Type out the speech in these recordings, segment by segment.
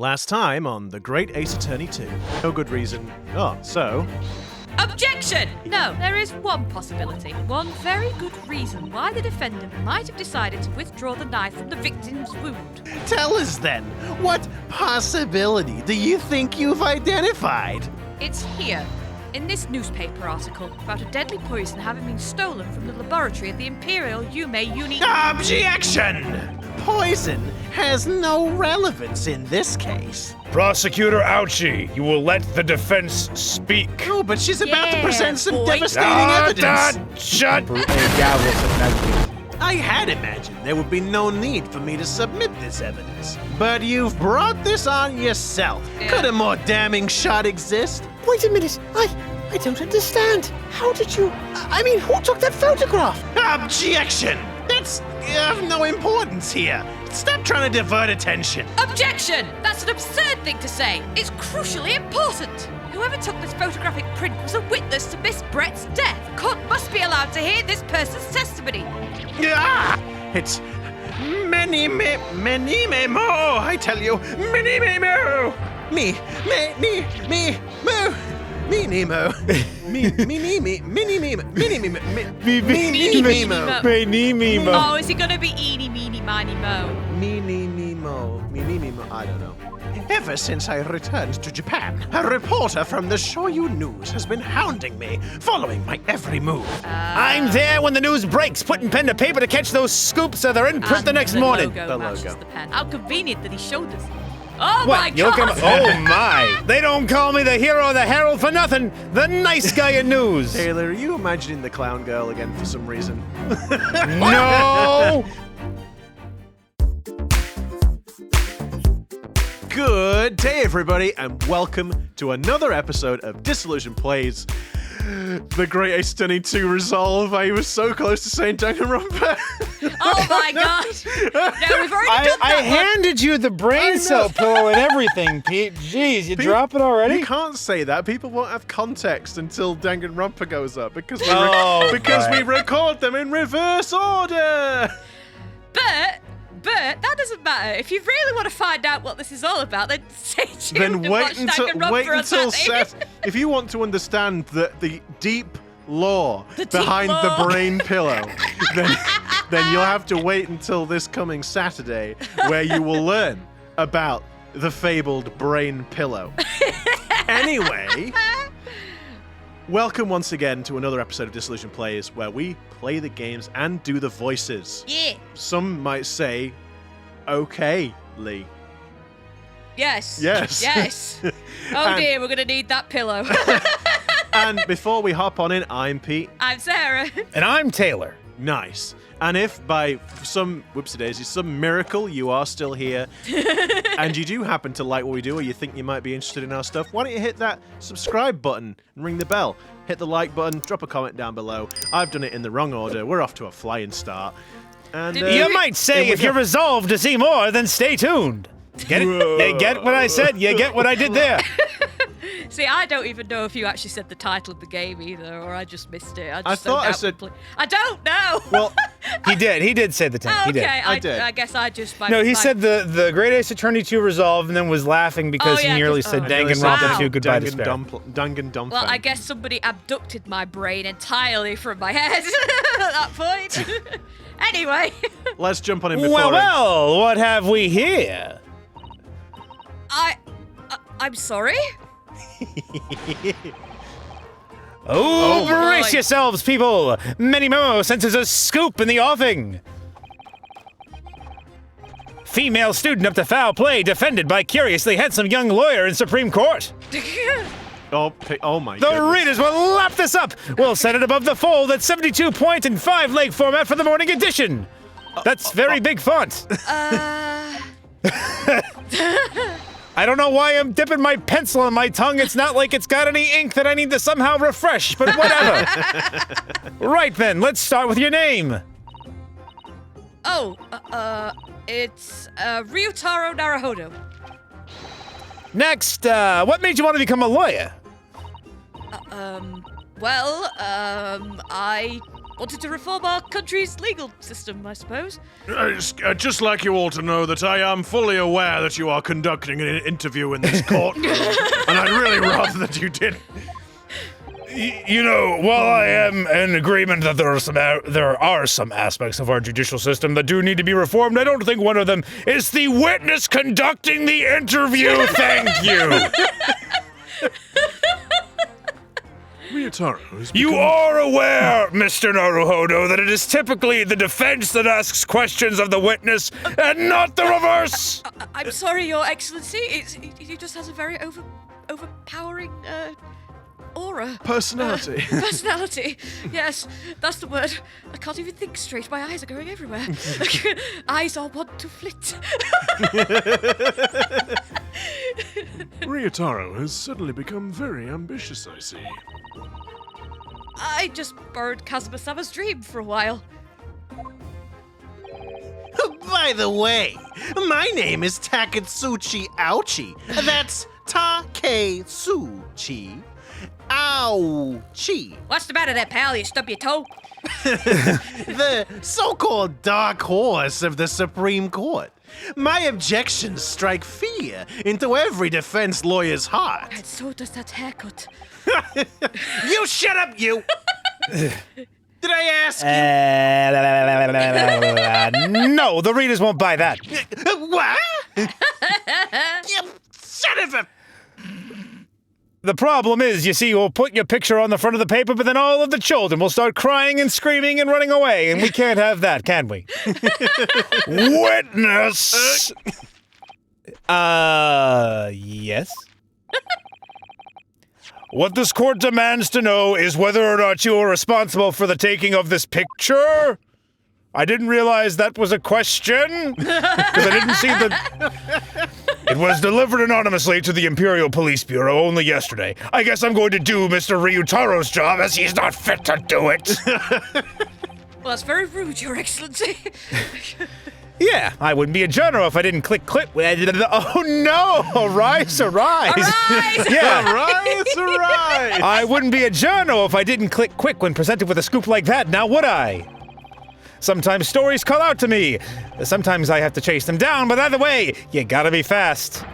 Last time on The Great Ace Attorney 2. No good reason. Oh, so... Objection! No, there is one possibility. One very good reason why the defendant might have decided to withdraw the knife from the victim's wound. Tell us then, what possibility do you think you've identified? It's here, in this newspaper article, about a deadly poison having been stolen from the laboratory at the Imperial Yume Uni... Objection! Poison has no relevance in this case. Prosecutor Ouchie, you will let the defense speak. Oh, but she's about to present some boy. devastating evidence. Shut! I had imagined there would be no need for me to submit this evidence. But you've brought this on yourself. Yeah. Could a more damning shot exist? Wait a minute. I don't understand. How did you... I mean, who took that photograph? Objection! That's of no importance here. Stop trying to divert attention. Objection! That's an absurd thing to say. It's crucially important. Whoever took this photographic print was a witness to Miss Brett's death. Court must be allowed to hear this person's testimony. Ah! It's many more, I tell you. Many more. Me, moo. Me, Nemo. Mimo. Oh, is he gonna be eeny, meeny, miny, mo? I don't know. Ever since I returned to Japan, a reporter from the Shoyu News has been hounding me, following my every move. I'm there when the news breaks, putting pen to paper to catch those scoops so they're in print the And next morning. Logo The matches logo. the pen. How convenient that he showed us. Oh What? my You'll god! Oh my! They don't call me the hero of the Herald for nothing. The nice guy in news. Taylor, are you imagining the clown girl again for some reason? No. Good day, everybody, and welcome to another episode of Disillusion Plays The Great Ace Attorney 2 Resolve. I was so close to saying Danganronpa. Oh my god! No, we've already done I that one. handed you the brain cell pillow and everything, Pete. Jeez, you drop it already? You can't say that. People won't have context until Danganronpa goes up because we right. record them in reverse order. But that doesn't matter. If you really want to find out what this is all about, then stay tuned Then and wait watch until Danganronpa on Saturday. If you want to understand the deep lore The deep behind lore. the brain pillow, then you'll have to wait until this coming Saturday, where you will learn about the fabled brain pillow. Anyway, welcome once again to another episode of Disillusion Plays, where we play the games and do the voices. Yeah. Some might say, okay, Lee. Yes. Yes. Yes. Oh And- dear, we're gonna need that pillow. And before we hop on in, I'm Pete. I'm Sarah. And I'm Taylor. Nice. And if by some whoopsie-daisy, some miracle you are still here, and you do happen to like what we do, or you think you might be interested in our stuff, why don't you hit that subscribe button and ring the bell? Hit the like button, drop a comment down below. I've done it in the wrong order. We're off to a flying start. And You might say if you're resolved to see more, then stay tuned. Get it? You get what I said? You get what I did there? See, I don't even know if you actually said the title of the game either, or I just missed it. I thought I said- I don't know. Well, He did. He did say the time. Oh, He did. okay, I did. I guess I just. No, he said the Great Ace Attorney 2 Resolve and then was laughing because Oh, yeah, he nearly 'cause- said oh. Danganronpa Wow. 2 Goodbye Despair. Danganronpa. Well, I guess somebody abducted my brain entirely from my head at that point. Anyway, Let's jump on in before. Well, what have we here? I'm sorry. Oh, brace boy. yourselves, people! Many more senses a scoop in the offing. Female student up to foul play defended by curiously handsome young lawyer in Supreme Court. Oh my The goodness. readers will lap this up. We'll set it above the fold at 72-point and 5-leg format for the morning edition. That's very big font. I don't know why I'm dipping my pencil in my tongue. It's not like it's got any ink that I need to somehow refresh, but whatever. Right then, let's start with your name. It's Ryutaro Naruhodo. Next, what made you want to become a lawyer? I Wanted to reform our country's legal system, I suppose. I'd just like you all to know that I am fully aware that you are conducting an interview in this courtroom, and I'd really rather that you did. You know, while I am in agreement that there are some aspects of our judicial system that do need to be reformed, I don't think one of them is the witness conducting the interview. Thank you. Ryotaro has You are aware, Mr. Naruhodo, that it is typically the defense that asks questions of the witness and not the reverse. I'm sorry, Your Excellency. He just has a very overpowering aura. Personality. Personality. Yes, that's the word. I can't even think straight. My eyes are going everywhere. Eyes are want to flit. Ryotaro has suddenly become very ambitious, I see. I just borrowed Kazuma-sama's dream for a while. By the way, my name is Taketsuchi Ouchi. That's Taketsuchi Ouchi. What's the matter there, pal? You stub your toe? The so-called dark horse of the Supreme Court. My objections strike fear into every defense lawyer's heart. And so does that haircut. You shut up, you! Did I ask No, the readers won't buy that. you? What? You son of a... The problem is, you see, we'll put your picture on the front of the paper, but then all of the children will start crying and screaming and running away, and we can't have that, can we? Witness! Yes? What this court demands to know is whether or not you are responsible for the taking of this picture. I didn't realize that was a question, because I didn't see the... It was delivered anonymously to the Imperial Police Bureau only yesterday. I guess I'm going to do Mr. Ryutaro's job, as he's not fit to do it. Well, that's very rude, Your Excellency. Yeah, I wouldn't be a general if I didn't click. Oh no! Arise! Arise! Yeah. Right. I wouldn't be a journal if I didn't click quick when presented with a scoop like that, now would I? Sometimes stories call out to me. Sometimes I have to chase them down, but either way, you gotta be fast.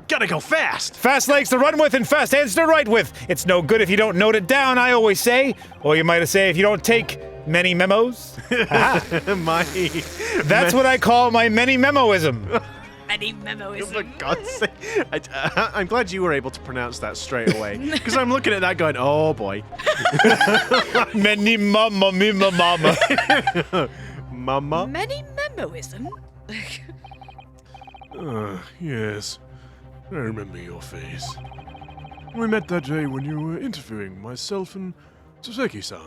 Gotta go fast. Fast legs to run with and fast hands to write with. It's no good if you don't note it down, I always say. Or you might say if you don't take many memos. That's what I call my many memoism. Many memoism. For God's sake. I'm glad you were able to pronounce that straight away. Because I'm looking at that going, oh boy. Many mama. Mama? Many memoism? Yes. I remember your face. We met that day when you were interviewing myself and Soseki-san.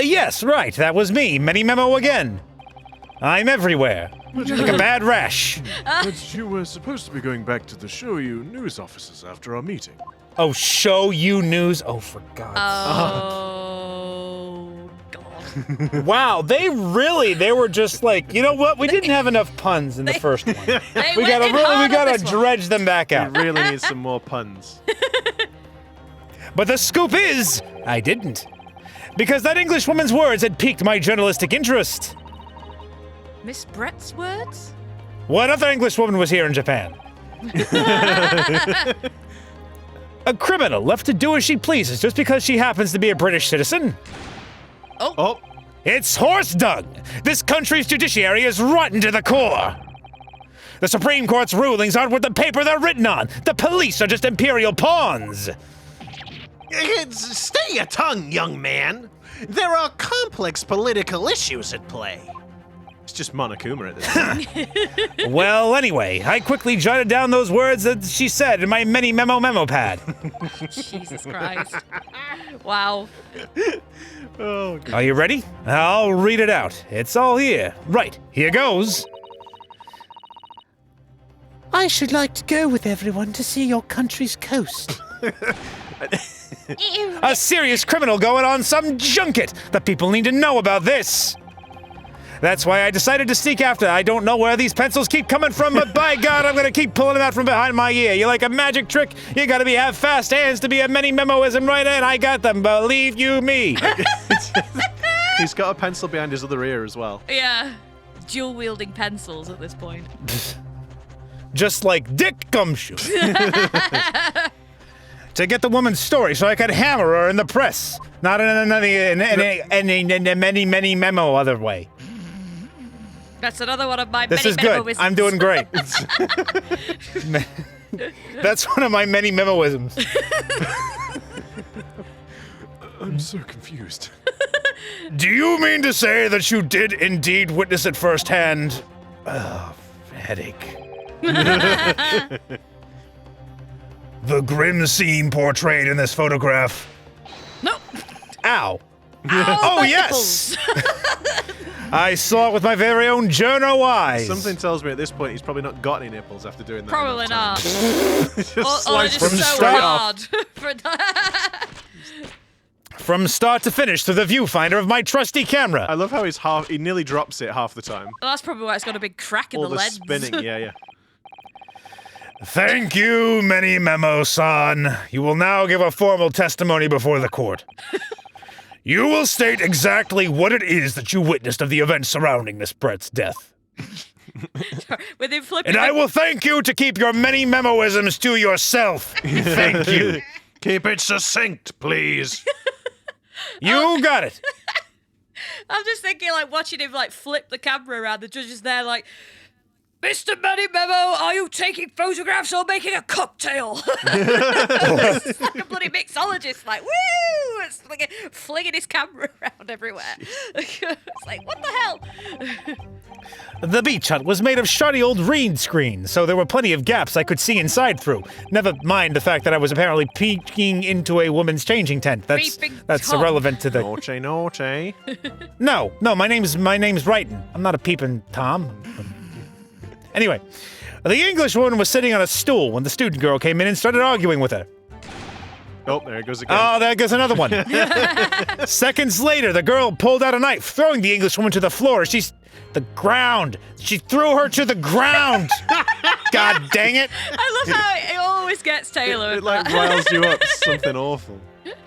Yes, right, that was me. Many memo again. I'm everywhere. Like a bad rash. But you were supposed to be going back to the Shoyu news offices after our meeting. Oh, show you news? Oh, for God's Oh, God. Wow, they were just like, you know what? We didn't have enough puns in the first one. We gotta dredge them back out. We really need some more puns. But the scoop is, I didn't. Because that English woman's words had piqued my journalistic interest. Miss Brett's words? What other English woman was here in Japan? A criminal left to do as she pleases just because she happens to be a British citizen? Oh. It's horse dung! This country's judiciary is rotten to the core! The Supreme Court's rulings aren't worth the paper they're written on! The police are just imperial pawns! Stay your tongue, young man. There are complex political issues at play. It's just Monokuma at this point. Well, anyway, I quickly jotted down those words that she said in my many memo pad. Jesus Christ. Wow. Oh, God. Are you ready? I'll read it out. It's all here. Right, here goes. I should like to go with everyone to see your country's coast. A serious criminal going on some junket! The people need to know about this! That's why I decided to sneak after. I don't know where these pencils keep coming from, but by God, I'm gonna keep pulling them out from behind my ear. You like a magic trick? You gotta have fast hands to be a many memoism, right? And I got them, believe you me. He's got a pencil behind his other ear as well. Yeah. Dual wielding pencils at this point. Just like Dick Gumshoe. To get the woman's story so I could hammer her in the press. Not in any many memo other way. That's another one of my This many is good. memoisms. I'm doing great. That's one of my many memoisms. I'm so confused. Do you mean to say that you did indeed witness it firsthand? Oh, headache. The grim scene portrayed in this photograph. No. Ow. Oh, Oh, yes! I saw it with my very own journo eyes. Something tells me at this point he's probably not got any nipples after doing that. Probably enough not. time. Just Or slice just from so start hard. From start to finish through the viewfinder of my trusty camera. I love how he nearly drops it half the time. Well, that's probably why it's got a big crack in All the the lens. spinning, yeah. Thank you, Many Memo-san. You will now give a formal testimony before the court. You will state exactly what it is that you witnessed of the events surrounding Miss Brett's death. With him flipping. And I will thank you to keep your many memoisms to yourself. Thank you. Keep it succinct, please. You got it. I'm just thinking, like, watching him, like, flip the camera around. The judge is there, like, Mr. Manny Memo, are you taking photographs or making a cocktail? It's like a bloody mixologist, like, woo! It's like flinging his camera around everywhere. It's like, what the hell? The beach hut was made of shoddy old reed screen, so there were plenty of gaps I could see inside through. Never mind the fact that I was apparently peeking into a woman's changing tent. That's Tom. irrelevant to the. Naughty. No, my name's Wrighton. I'm not a peeping Tom. Anyway, the English woman was sitting on a stool when the student girl came in and started arguing with her. Oh, there it goes again. Oh, there goes another one. Seconds later, the girl pulled out a knife, throwing the English woman to the floor. She threw her to the ground. God dang it. I love how it always gets Taylor. It like riles you up something awful.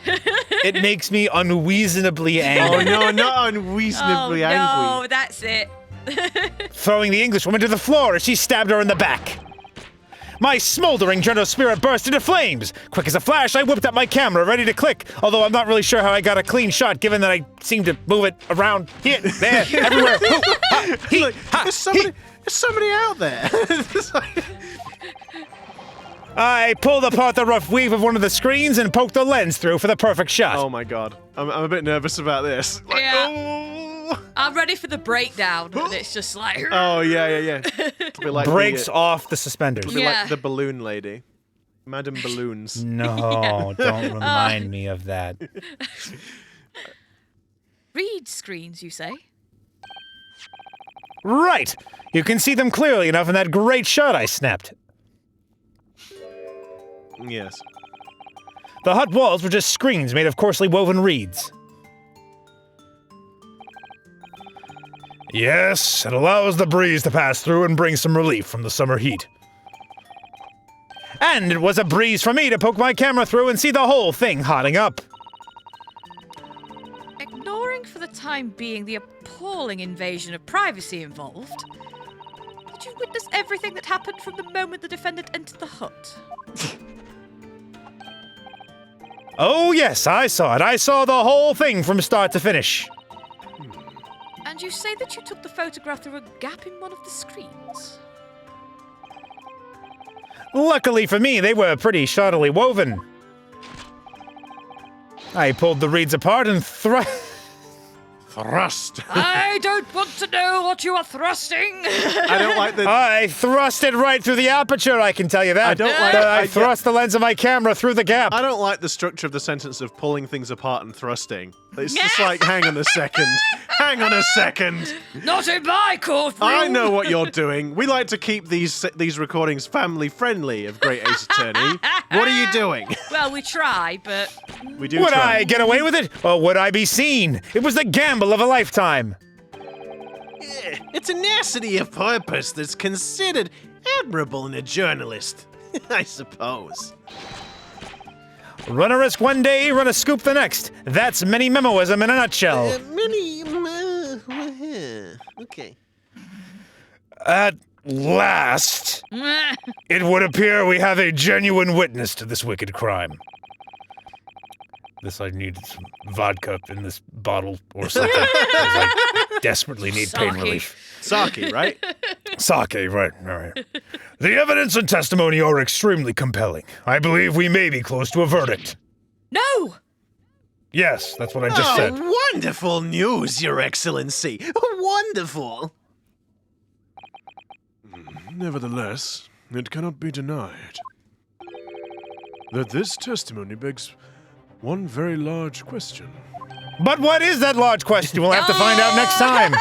It makes me unreasonably angry. Oh no, not unreasonably angry. No, that's it. Throwing the English woman to the floor as she stabbed her in the back. My smoldering journo spirit burst into flames. Quick as a flash, I whipped up my camera, ready to click, although I'm not really sure how I got a clean shot, given that I seem to move it around here, there, everywhere. Hoo, ha, hee, Look, ha, there's somebody hee. out there. It's like- I pulled apart the rough weave of one of the screens and poked the lens through for the perfect shot. oh my god, I'm a bit nervous about this. Like, Yeah. I'm ready for the breakdown, and it's just like... Oh yeah. It'll be like Breaks the, off the suspenders. it'll be Yeah. like the balloon lady, Madam Balloons. No, don't remind me of that. Read screens, you say? Right! You can see them clearly enough in that great shot I snapped. Yes. The hut walls were just screens made of coarsely woven reeds. Yes, it allows the breeze to pass through and bring some relief from the summer heat. And it was a breeze for me to poke my camera through and see the whole thing hotting up. Ignoring for the time being the appalling invasion of privacy involved, did you witness everything that happened from the moment the defendant entered the hut? Oh yes, I saw it. I saw the whole thing from start to finish. And you say that you took the photograph through a gap in one of the screens? Luckily for me, they were pretty shoddily woven. I pulled the reeds apart and Thrust. I don't want to know what you are thrusting! I don't like the. I thrust it right through the aperture, I can tell you that. I don't like- I I- thrust the lens of my camera through the gap. I don't like the structure of the sentence of pulling things apart and thrusting. It's just like, hang on a second. Hang on a second. Not in my courtroom! I know what you're doing. We like to keep these recordings family friendly of Great Ace Attorney. What are you doing? Well, we try, but... We do Would try. I get away with it, or would I be seen? It was the gamble of a lifetime. a tenacity of purpose that's considered admirable in a journalist, I suppose. Run a risk one day, run a scoop the next. That's mini memoism in a nutshell. Okay. At last, it would appear we have a genuine witness to this wicked crime. I need some vodka in this bottle or something. 'Cause I desperately need pain Sake. relief. Saki, right? Sake, right, all right. The evidence and testimony are extremely compelling. I believe we may be close to a verdict. No! Yes, that's what I just Oh, said. wonderful news, Your Excellency. Wonderful. Nevertheless, it cannot be denied that this testimony begs one very large question. But what is that large question? We'll have to find out next time.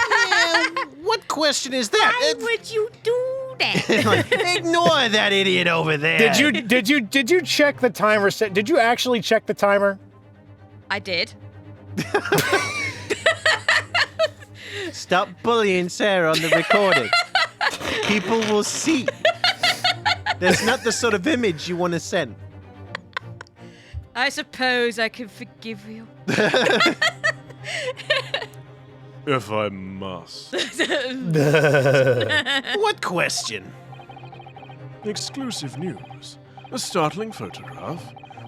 What question is that? Why would you do that? Ignore that idiot over there. Did you check the timer? Did you actually check the timer? I did. Stop bullying Sarah on the recording. People will see. That's not the sort of image you want to send. I suppose I can forgive you. If I must. What question? Exclusive news. A startling photograph.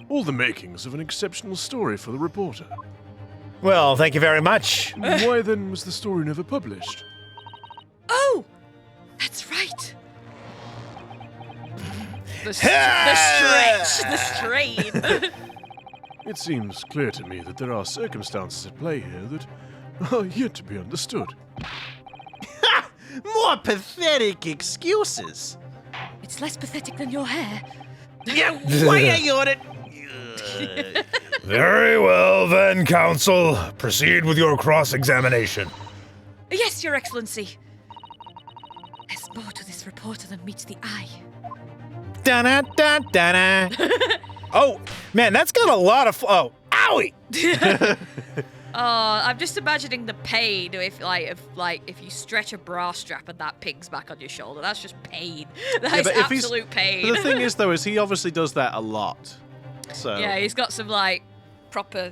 All the makings of an exceptional story for the reporter. Well, thank you very much. Why then was the story never published? Oh! That's right. The strain. It seems clear to me that there are circumstances at play here that are yet to be understood. More pathetic excuses. It's less pathetic than your hair. Yeah, why are you on it? Very well then, counsel. Proceed with your cross-examination. Yes, Your Excellency. There's more to this reporter than meets the eye. Da-na-da-da-da. Oh, man, that's got a lot of... Oh, owie! Oh, I'm just imagining the pain if you stretch a bra strap and that pings back on your shoulder. That's just pain. That is but if he's- absolute pain. But the thing is, though, is he obviously does that a lot. So Yeah, he's got some proper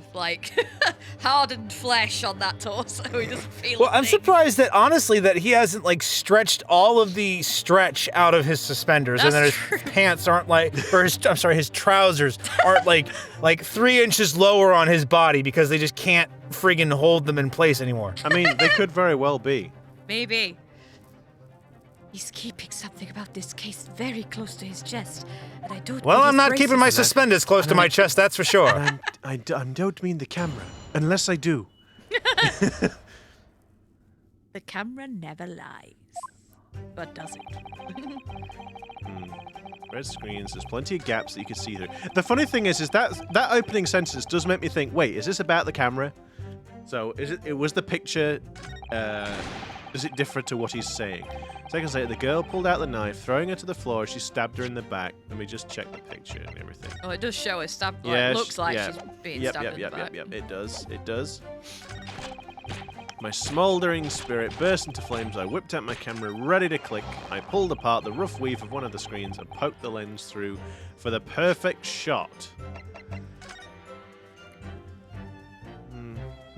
hardened flesh on that torso. He doesn't feel. Well, a I'm thing. surprised that honestly that he hasn't stretched all of the stretch out of his suspenders, and then That's his pants aren't his trousers aren't like 3 inches lower on his body because they just can't friggin' hold them in place anymore. I mean, they could very well be. Maybe. He's keeping something about this case very close to his chest, and I don't. Well, think I'm his not braces- keeping my suspenders close to my chest, that's for sure. I don't mean the camera, unless I do. The camera never lies, but does it? Red screens, there's plenty of gaps that you can see through. The funny thing is that opening sentence does make me think, wait, is this about the camera? So, it was the picture, is it different to what he's saying? Seconds later, the girl pulled out the knife, throwing her to the floor as she stabbed her in the back. Let me just check the picture and everything. Oh, it does show a stab. Yeah, it looks like yeah. she's being Yep, stabbed in the back. it does. My smoldering spirit burst into flames. I whipped out my camera, ready to click. I pulled apart the rough weave of one of the screens and poked the lens through for the perfect shot.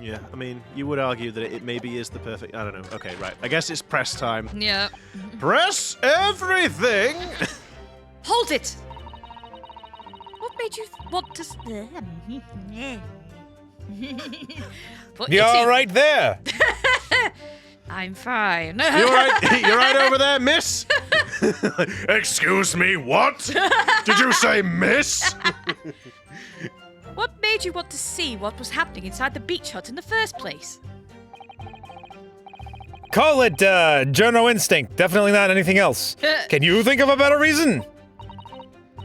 Yeah, I mean, you would argue that it maybe is the perfect... I don't know. Okay, right. I guess it's press time. Yeah. Press everything! Hold it! What made you want to... Put You your all teeth- right there? I'm fine. You right over there, miss? Excuse me, what? Did you say miss? What made you want to see what was happening inside the beach hut in the first place? Call it, journo instinct. Definitely not anything else. Can you think of a better reason?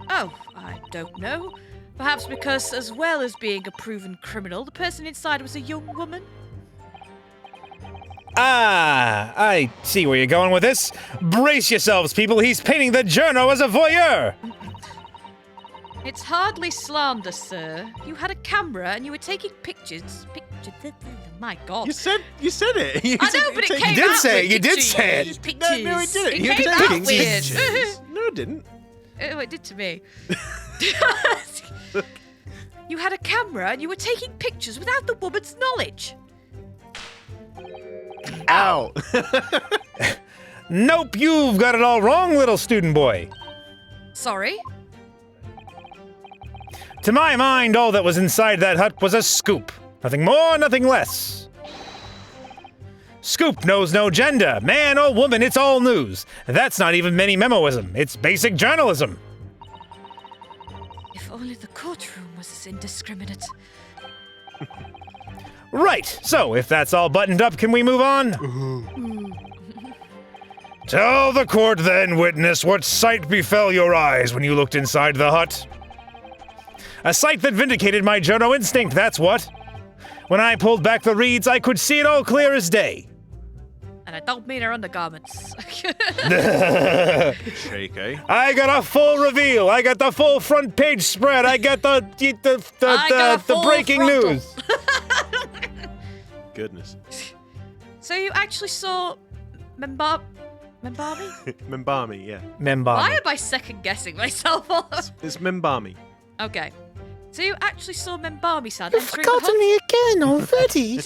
Oh, I don't know. Perhaps because, as well as being a proven criminal, the person inside was a young woman? Ah, I see where you're going with this. Brace yourselves, people. He's painting the journo as a voyeur. It's hardly slander, sir. You had a camera and you were taking pictures. My God. You said it. You I said know, you're but it taking- came did out say it, with you did pictures. say it. Pictures. No, it didn't. It You're came taking out weird. pictures. No, it didn't. Oh, it did to me. You had a camera and you were taking pictures without the woman's knowledge. Ow. Nope, you've got it all wrong, little student boy. Sorry? To my mind, all that was inside that hut was a scoop. Nothing more, nothing less. Scoop knows no gender. Man or woman, it's all news. That's not even many memoism. It's basic journalism. If only the courtroom was as indiscriminate. Right, so if that's all buttoned up, can we move on? Tell the court then, witness, what sight befell your eyes when you looked inside the hut. A sight that vindicated my journo instinct, that's what. When I pulled back the reeds, I could see it all clear as day. And I don't mean her undergarments. Shake, eh? I got a full reveal. I got the full front page spread. I got the full breaking frontal. news. Goodness. So you actually saw Membami? Membami, yeah. Membami. Why am I second guessing myself? It's Membami. Okay. So you actually saw Membami-san You've entering the forgotten hut? me again already.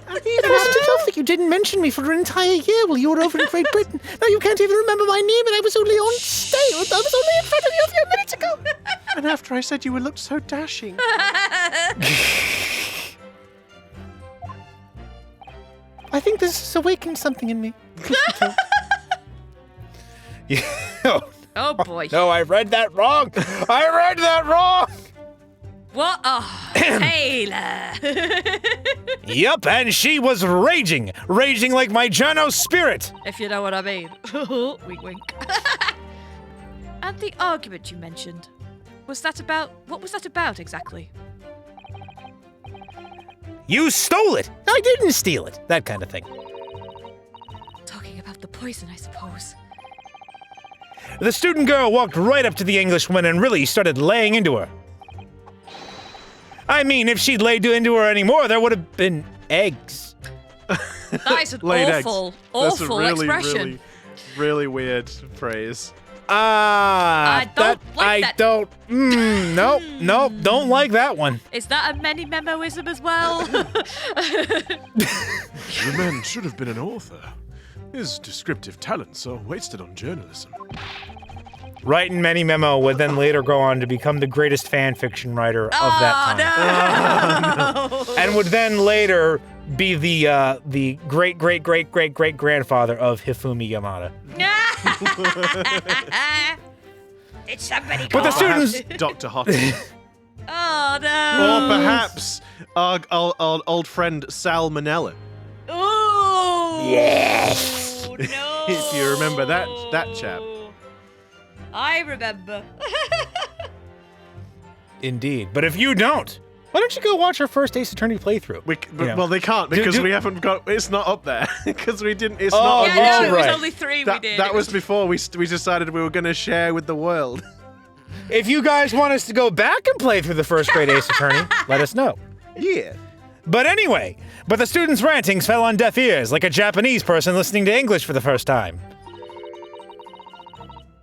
It wasn't enough that you didn't mention me for an entire year while you were over in Great Britain. Now you can't even remember my name, and I was only on stage. I was only in front of you a few minutes ago. And after I said you looked so dashing. I think this has awakened something in me. Oh boy. No, I read that wrong. I read that wrong. What? Oh, Taylor. Yup, and she was raging like my journo spirit. If you know what I mean. Wink, wink. And the argument you mentioned, what was that about exactly? You stole it. I didn't steal it. That kind of thing. Talking about the poison, I suppose. The student girl walked right up to the Englishwoman and really started laying into her. I mean, if she'd laid into her anymore, there would have been eggs. That is an Laid eggs. awful, That's a awful really, expression. really, really weird phrase. I don't like that. Nope, don't like that one. Is that a many memoism as well? The man should have been an author. His descriptive talents are wasted on journalism. Writing Many Memo would then later go on to become the greatest fan fiction writer of that time. No! And would then later be the great grandfather of Hifumi Yamada. It's somebody But the called. students Dr. Hottie. Oh no! Or perhaps our old friend Sal Manella. Ooh! Yes! No! If you remember that chap. I remember. Indeed. But if you don't, why don't you go watch our first Ace Attorney playthrough? But, well, they can't because we haven't got. It's not up there because we didn't. It's Oh, not on Yeah, yeah, no, YouTube. it was right. only 3 we That, did. that It was before we decided we were going to share with the world. If you guys want us to go back and play through the first grade Ace Attorney, let us know. Yeah. But anyway, the students' rantings fell on deaf ears like a Japanese person listening to English for the first time.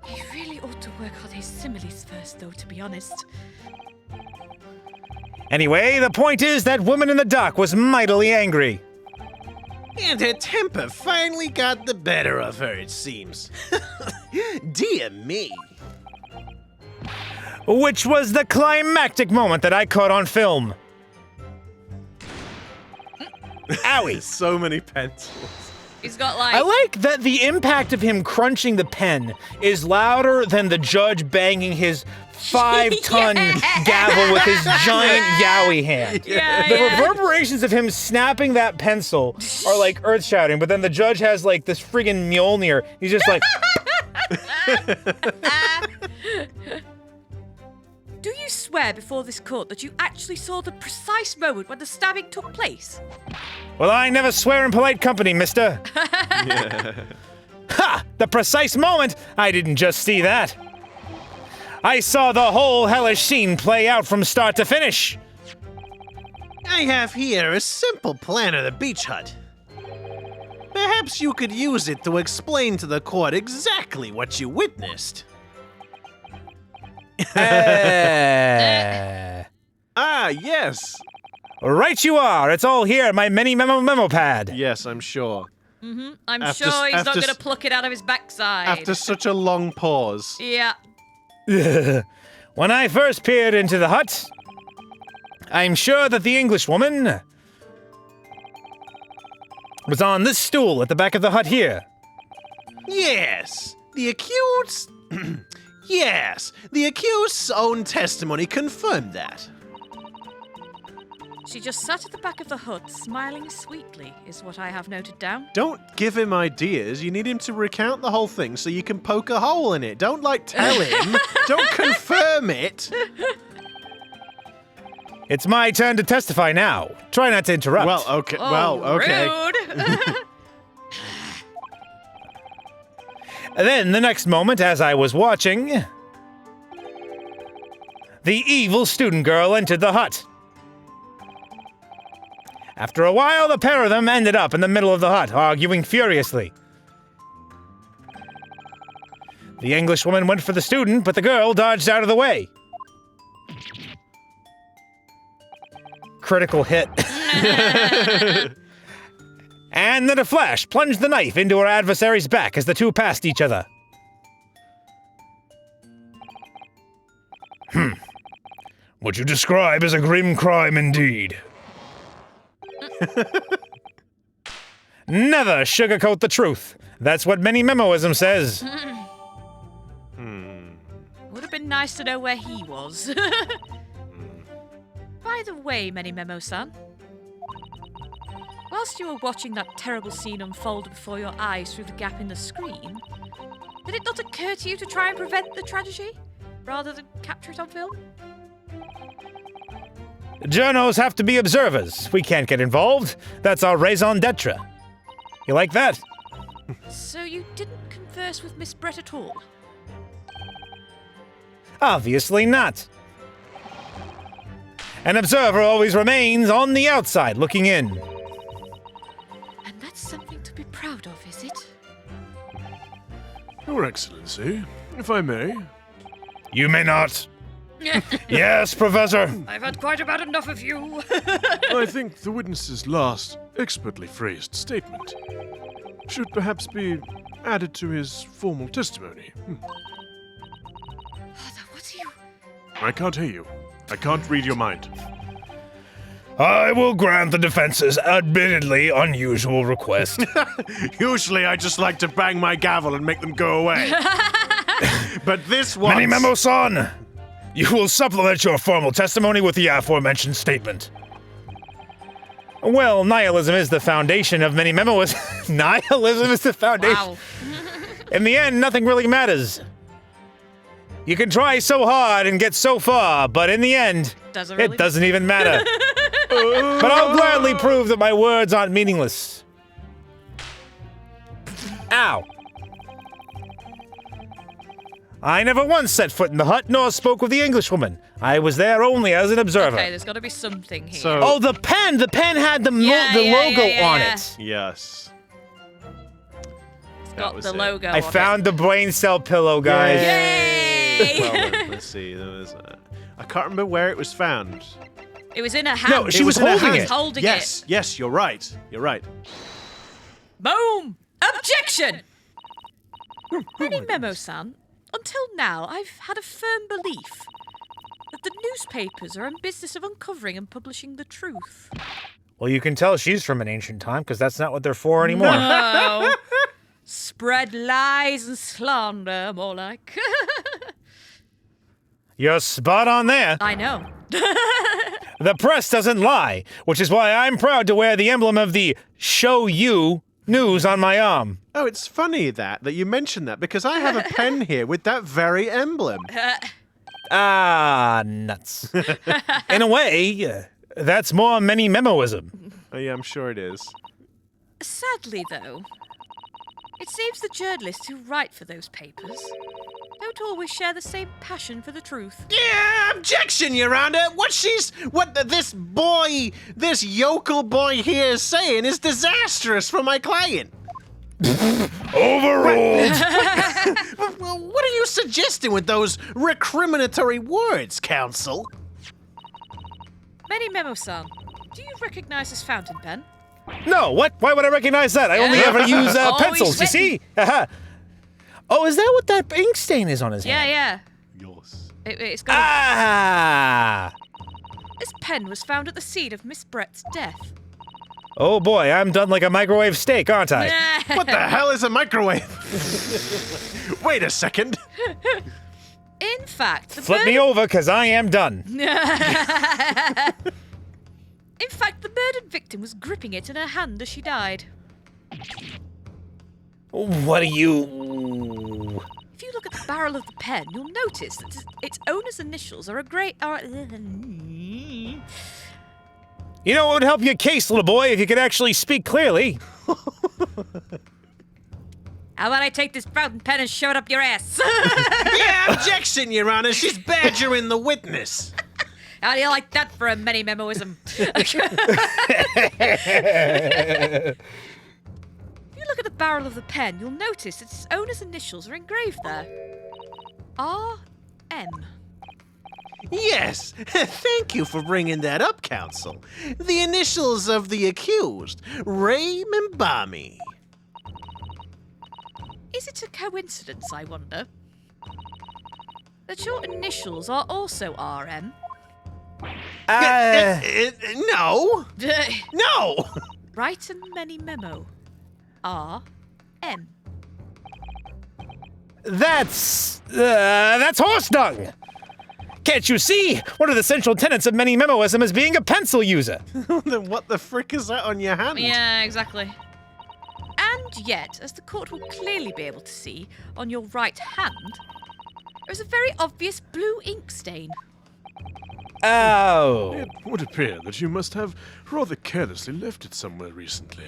He really ought to work on his similes first, though, to be honest. Anyway, the point is that woman in the dock was mightily angry. And her temper finally got the better of her, it seems. Dear me. Which was the climactic moment that I caught on film. Owie. So many pencils. He's got like. I like that the impact of him crunching the pen is louder than the judge banging his 5-ton gavel with his giant yowie hand. Yeah, The yeah. reverberations of him snapping that pencil are like earth-shattering, but then the judge has like this friggin' Mjolnir. He's just like, Do you swear before this court that you actually saw the precise moment when the stabbing took place? well, I never swear in polite company, mister. Ha! The precise moment? I didn't just see that. I saw the whole hellish scene play out from start to finish. I have here a simple plan of the beach hut. Perhaps you could use it to explain to the court exactly what you witnessed. Ah, yes. Right you are. It's all here in my mini memo pad. Yes, I'm sure. I'm After- sure he's not after going to s- pluck it out of his backside. After such a long pause. Yeah. When I first peered into the hut, I'm sure that the Englishwoman was on this stool at the back of the hut here. Yes, the accused. Yes, the accused's own testimony confirmed that. She just sat at the back of the hut, smiling sweetly, is what I have noted down. Don't give him ideas. You need him to recount the whole thing so you can poke a hole in it. Don't, tell him. Don't confirm it. It's my turn to testify now. Try not to interrupt. Well, okay. Oh, okay. rude. Then, the next moment, as I was watching, the evil student girl entered the hut. After a while, the pair of them ended up in the middle of the hut, arguing furiously. The Englishwoman went for the student, but the girl dodged out of the way. Critical hit. And then a flash plunged the knife into her adversary's back as the two passed each other. What you describe as a grim crime indeed. Never sugarcoat the truth. That's what many memoism says. Would have been nice to know where he was. By the way, Many Memo-san, whilst you were watching that terrible scene unfold before your eyes through the gap in the screen, did it not occur to you to try and prevent the tragedy, rather than capture it on film? Journos have to be observers. We can't get involved. That's our raison d'etre. You like that? So you didn't converse with Miss Brett at all? Obviously not. An observer always remains on the outside, looking in. And that's something to be proud of, is it? Your Excellency, if I may. You may not. Yes, Professor. I've had quite about enough of you. I think the witness's last expertly phrased statement should perhaps be added to his formal testimony. What do you... I can't hear you. I can't read your mind. I will grant the defense's admittedly unusual request. Usually I just like to bang my gavel and make them go away. But this one. Many Memo-san, you will supplement your formal testimony with the aforementioned statement. Well, nihilism is the foundation of many memoirs. Nihilism is the foundation. Wow. In the end, nothing really matters. You can try so hard and get so far, but in the end, Doesn't really it doesn't even matter. But I'll gladly prove that my words aren't meaningless. Ow. I never once set foot in the hut nor spoke with the Englishwoman. I was there only as an observer. Okay, there's got to be something here. So- Oh, the pen! The pen had the Yeah, the yeah, logo yeah, on yeah. it. Yes. It's got was the it. logo. I on found the brain cell pillow, guys. it. Yay! Well, then, let's see. There was, I can't remember where it was found. It was in her hand. No, she was in her holding hand. it. She was holding Yes, yes, you're right. You're right. it. Boom! Objection! Many Memo-san, until now, I've had a firm belief that the newspapers are in business of uncovering and publishing the truth. Well, you can tell she's from an ancient time because that's not what they're for anymore. Oh. Spread lies and slander, more like. You're spot on there. I know. The press doesn't lie, which is why I'm proud to wear the emblem of the Show You news on my arm. Oh, it's funny that you mentioned that because I have a pen here with that very emblem. Ah, nuts. In a way, that's more many memoism. Oh, yeah, I'm sure it is. Sadly, though, it seems the journalists who write for those papers don't don't always share the same passion for the truth. Yeah, objection, Your Honor. This yokel boy here is saying is disastrous for my client. Overruled! Well, what are you suggesting with those recriminatory words, counsel? Many Memo-san, do you recognize this fountain pen? No, what? Why would I recognize that? I only Yeah. ever use Oh, he's pencils, you see? spitting. Haha. Oh, is that what that ink stain is on his Yeah, hand? yeah. Yours. It's got Ah! This pen was found at the scene of Miss Brett's death. Oh boy, I'm done like a microwave steak, aren't I? What the hell is a microwave? Wait a second. In fact, the Flip me over, because I am done. In fact, the murdered victim was gripping it in her hand as she died. What are you... If you look at the barrel of the pen, you'll notice that its owner's initials are a grey... You know what would help your case, little boy, if you could actually speak clearly? How about I take this fountain pen and shove it up your ass? Yeah, objection, Your Honor. She's badgering the witness. How do you like that for a many-memoism? If you look at the barrel of the pen, you'll notice that its owner's initials are engraved there. R.M. Yes, thank you for bringing that up, counsel. The initials of the accused, Ray Mimbami. Is it a coincidence, I wonder? That your initials are also R.M.? No, no. Write and many memo. R.M. That's horse dung! Can't you see? One of the central tenets of many memoism is being a pencil user. Then what the frick is that on your hand? Yeah, exactly. And yet, as the court will clearly be able to see, on your right hand, there is a very obvious blue ink stain. Oh. It would appear that you must have rather carelessly left it somewhere recently.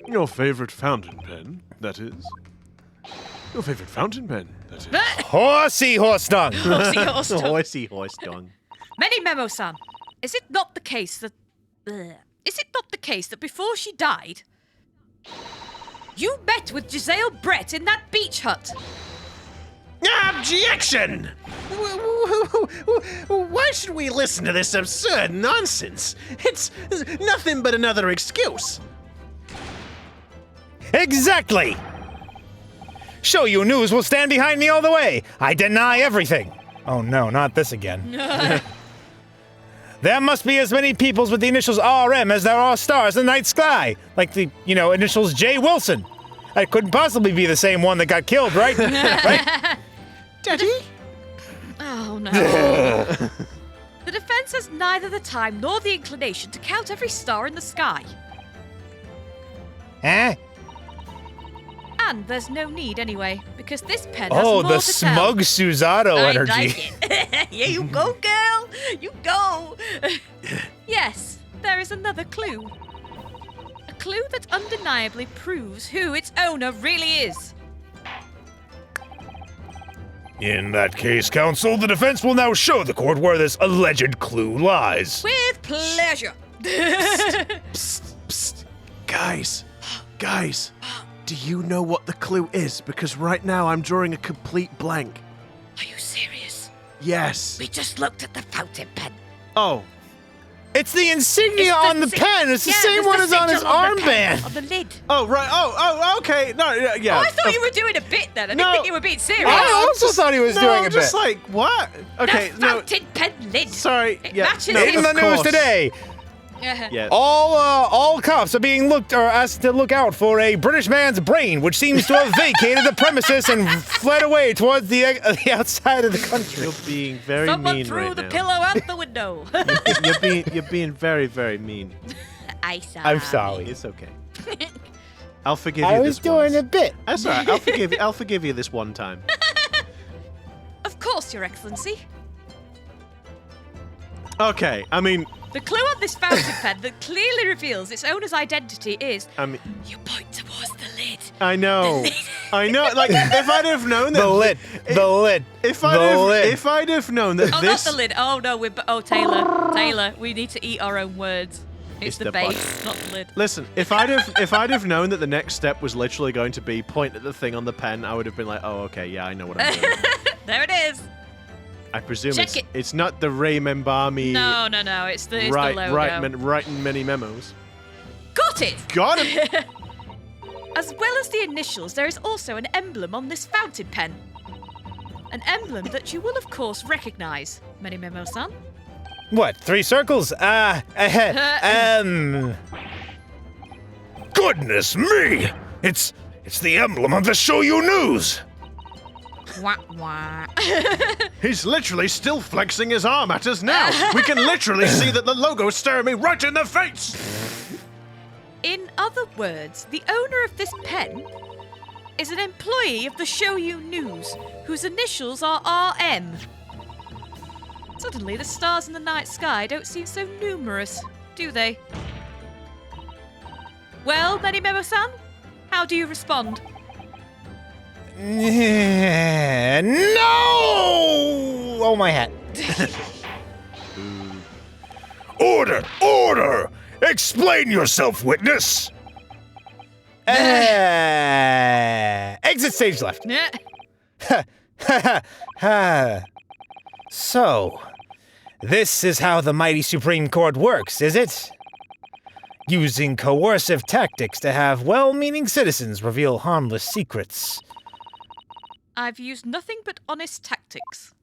Your favorite fountain pen, that is. Your favorite fountain pen, that is. Horsey horse dung! Horsey horse dung. Many memo-san, is it not the case that... Is it not the case that before she died, you met with Giselle Brett in that beach hut? Objection! Why should we listen to this absurd nonsense? It's nothing but another excuse. Exactly! Show You News will stand behind me all the way. I deny everything. Oh no, not this again. There must be as many peoples with the initials RM as there are stars in the night sky. Like the, initials J. Wilson. That couldn't possibly be the same one that got killed, right? Right? Daddy? Oh no. The defense has neither the time nor the inclination to count every star in the sky. Huh? And there's no need anyway, because this pen has Oh, more the to tell. smug Susato I energy. like it. Yeah, you go, girl. You go. Yes, there is another clue. A clue that undeniably proves who its owner really is. In that case, counsel, the defense will now show the court where this alleged clue lies. With pleasure. Psst, psst. Guys, do you know what the clue is? Because right now I'm drawing a complete blank. Are you serious? Yes. We just looked at the fountain pen. Oh, It's the insignia It's on the si- pen. It's the yeah, same there's one the as on his sigil on the pen, armband. On the lid. oh, right. Oh, okay. No, yeah. Oh, I thought you were doing a bit then. I No. didn't think you were being serious. I also thought he was doing I'm a just bit. like, what? Okay, the no. fountain pen lid. Sorry. It Yeah, matches no, his- In the of news course. today, Yeah. all cops are being asked to look out for a British man's brain, which seems to have vacated the premises and fled away towards the outside of the country. You're being very Someone mean threw right the now. pillow out the window. You're being very, very mean. I'm sorry. It's okay. I'll forgive I you was this doing once. a bit. That's all right. I'll forgive you this one time. Of course, Your Excellency. Okay. I mean, The clue on this fountain pen that clearly reveals its owner's identity is... I mean, You point towards the lid. I know. The lid. I know, like, if I'd have known that... The lid. If I'd have known that Oh, this... not the lid. Oh, no, Taylor, we need to eat our own words. It's the butt. base, not the lid. Listen, if I'd have known that the next step was literally going to be point at the thing on the pen, I would have been like, oh, okay, yeah, I know what I'm doing. There it is. I presume Check it. it's not the Ray Membami No, it's the logo. writing many memos. Got it! Got him! As well as the initials, there is also an emblem on this fountain pen. An emblem that you will, of course, recognize, Many Memo-san. What? 3 circles? Goodness me! It's the emblem of the Shoyu News! Wah, wah. He's literally still flexing his arm at us now. We can literally see that the logo's staring me right in the face. In other words, the owner of this pen is an employee of the Shoyu News, whose initials are RM. Suddenly, the stars in the night sky don't seem so numerous, do they? Well, Many Memo-san, how do you respond? No! Oh, my hat. Order! Order! Explain yourself, witness! Exit stage left. So, this is how the mighty Supreme Court works, is it? Using coercive tactics to have well-meaning citizens reveal harmless secrets. I've used nothing but honest tactics.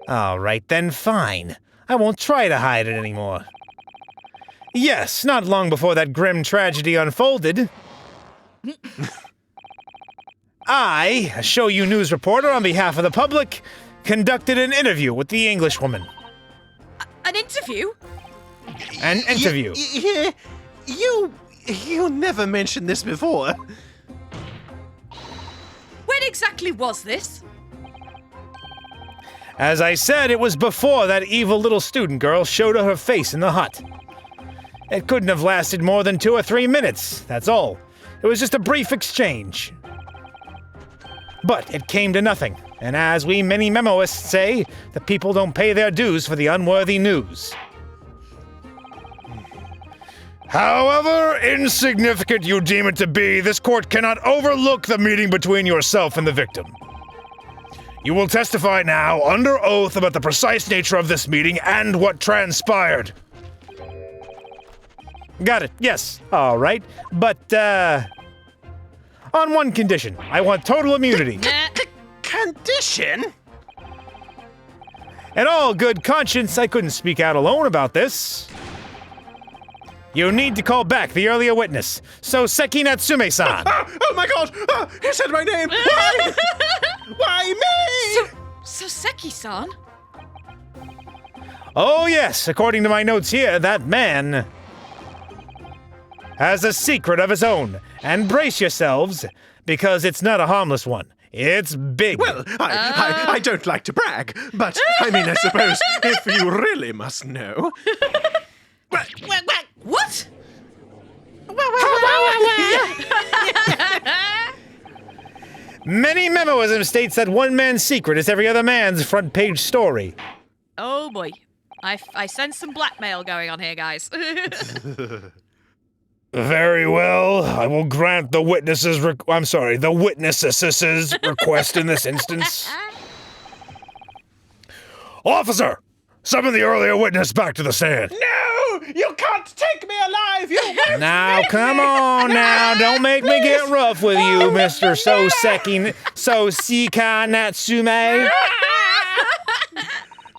All right, then fine. I won't try to hide it anymore. Yes, not long before that grim tragedy unfolded, I, a Shoyu News reporter on behalf of the public, conducted an interview with the Englishwoman. An interview? An interview. You never mentioned this before. When exactly was this? As I said, it was before that evil little student girl showed her face in the hut. It couldn't have lasted more than 2 or 3 minutes, that's all. It was just a brief exchange. But it came to nothing, and as we many memoists say, the people don't pay their dues for the unworthy news. However insignificant you deem it to be, this court cannot overlook the meeting between yourself and the victim. You will testify now under oath about the precise nature of this meeting and what transpired. Got it, yes, all right. But, on one condition. I want total immunity. Condition? In all good conscience, I couldn't speak out alone about this. You need to call back the earlier witness, Soseki Natsume-san. Oh my god! He said my name! Why? Why me? Soseki-san? Oh yes, according to my notes here, that man has a secret of his own. And brace yourselves, because it's not a harmless one. It's big. Well, I don't like to brag, but I mean, I suppose if you really must know. What? Many memoism states that one man's secret is every other man's front page story. Oh boy. I sense some blackmail going on here, guys. Very well. I will grant the witness's the witness's request in this instance. Officer, summon the earlier witness back to the stand. No! You can't take me alive! You won't Now, make come me. on No, now, don't make me get rough with you, Oh, Mr. no. Soseki Natsume.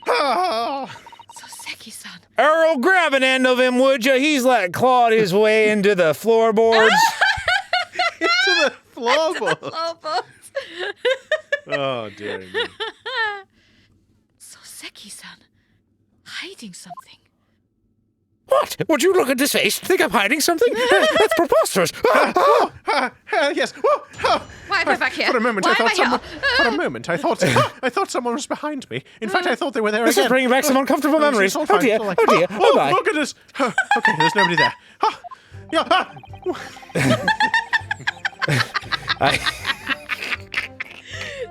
Oh. Soseki-san. Earl, grab an end of him, would you? He's like clawed his way into the floorboards. Into the floorboard. Oh, boss. Oh, dear me. Soseki-san. Hiding something. What? Would you look at this face? Think I'm hiding something? That's preposterous. Yes. Oh. Why am I back here? For a moment, Why I am thought here? someone. For a moment, I thought someone was behind me. In fact, I thought they were there This again. is bringing back some uncomfortable memories. It's all Oh fine, dear, it's all oh dear, fine. oh my. Look at this. Okay, there's nobody there. Yeah.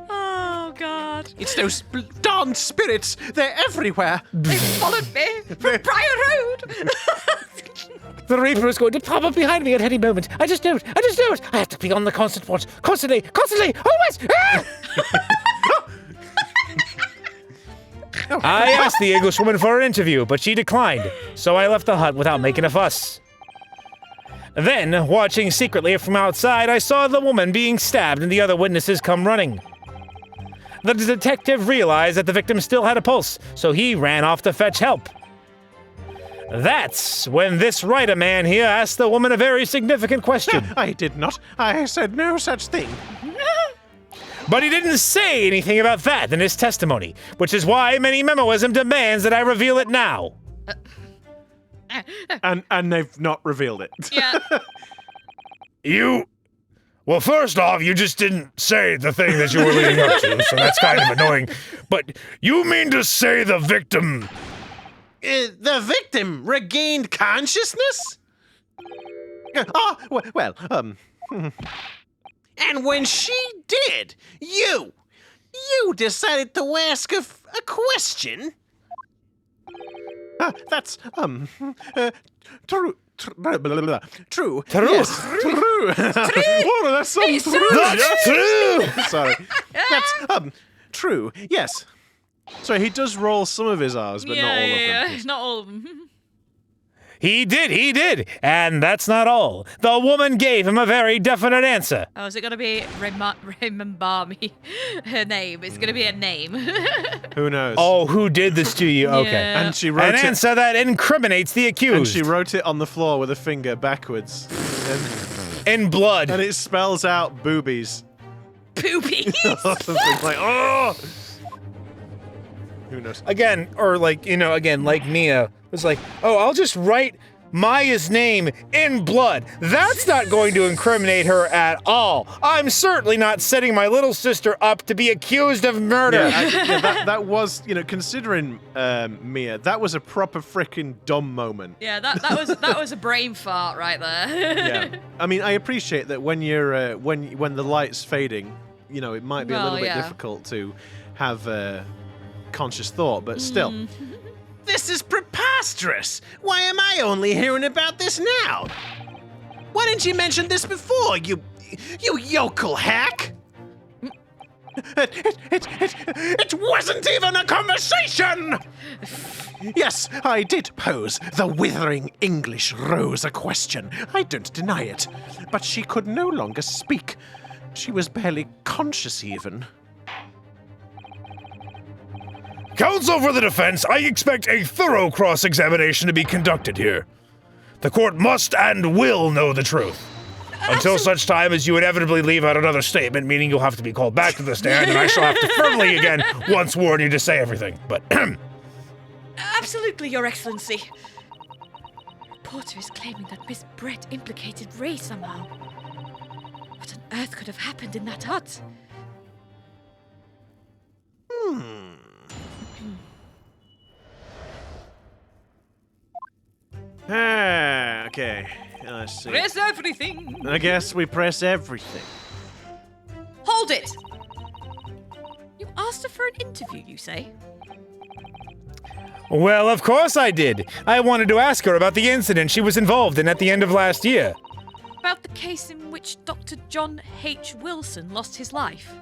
Oh, God. It's those darn spirits. They're everywhere. They followed me from Briar Road. The Reaper is going to pop up behind me at any moment. I just know it. I have to be on the constant watch. Constantly, always. Ah! I asked the Englishwoman for an interview, but she declined, so I left the hut without making a fuss. Then, watching secretly from outside, I saw the woman being stabbed and the other witnesses come running. The detective realized that the victim still had a pulse, so he ran off to fetch help. That's when this writer man here asked the woman a very significant question. I did not. I said no such thing. But he didn't say anything about that in his testimony, which is why Many Memoism demands that I reveal it now. And they've not revealed it. Yeah. Well, first off, you just didn't say the thing that you were leading up to, so that's kind of annoying. But you mean to say the victim... The victim regained consciousness? And when she did, you decided to ask a question? That's true. True. True. Yes, true. Oh, that sounds true. That's true! Sorry. That's true. Yes. So he does roll some of his R's, but not all of them. Yeah, not all of them. He did. And that's not all. The woman gave him a very definite answer. Oh, is it going to be remember me? Her name. It's going to be a name. Who knows? Oh, who did this to you? Okay. Yeah. And she wrote An it. answer that incriminates the And accused. she wrote it on the floor with a finger backwards, In blood. and it spells out boobies. Poopy. Or something like, oh. Who knows? Again, or like Mia was like, oh, I'll just write Maya's name in blood. That's not going to incriminate her at all. I'm certainly not setting my little sister up to be accused of murder. That was, considering Mia, that was a proper freaking dumb moment. Yeah, that was a brain fart right there. Yeah. I mean, I appreciate that when you're when the light's fading, it might be a little bit difficult to have conscious thought, but still. This is preposterous! Why am I only hearing about this now? Why didn't you mention this before, you yokel hack? It wasn't even a conversation! Yes, I did pose the withering English Rose a question. I don't deny it. But she could no longer speak. She was barely conscious even. Counsel for the defense, I expect a thorough cross-examination to be conducted here. The court must and will know the truth. Until such time as you inevitably leave out another statement, meaning you'll have to be called back to the stand, and I shall have to firmly again once warn you to say everything. But Absolutely, Your Excellency. Reporter is claiming that Miss Brett implicated Ray somehow. What on earth could have happened in that hut? Okay. Let's see. Press everything. I guess we press everything. Hold it! You asked her for an interview, you say? Well, of course I did. I wanted to ask her about the incident she was involved in at the end of last year. About the case in which Dr. John H. Wilson lost his life.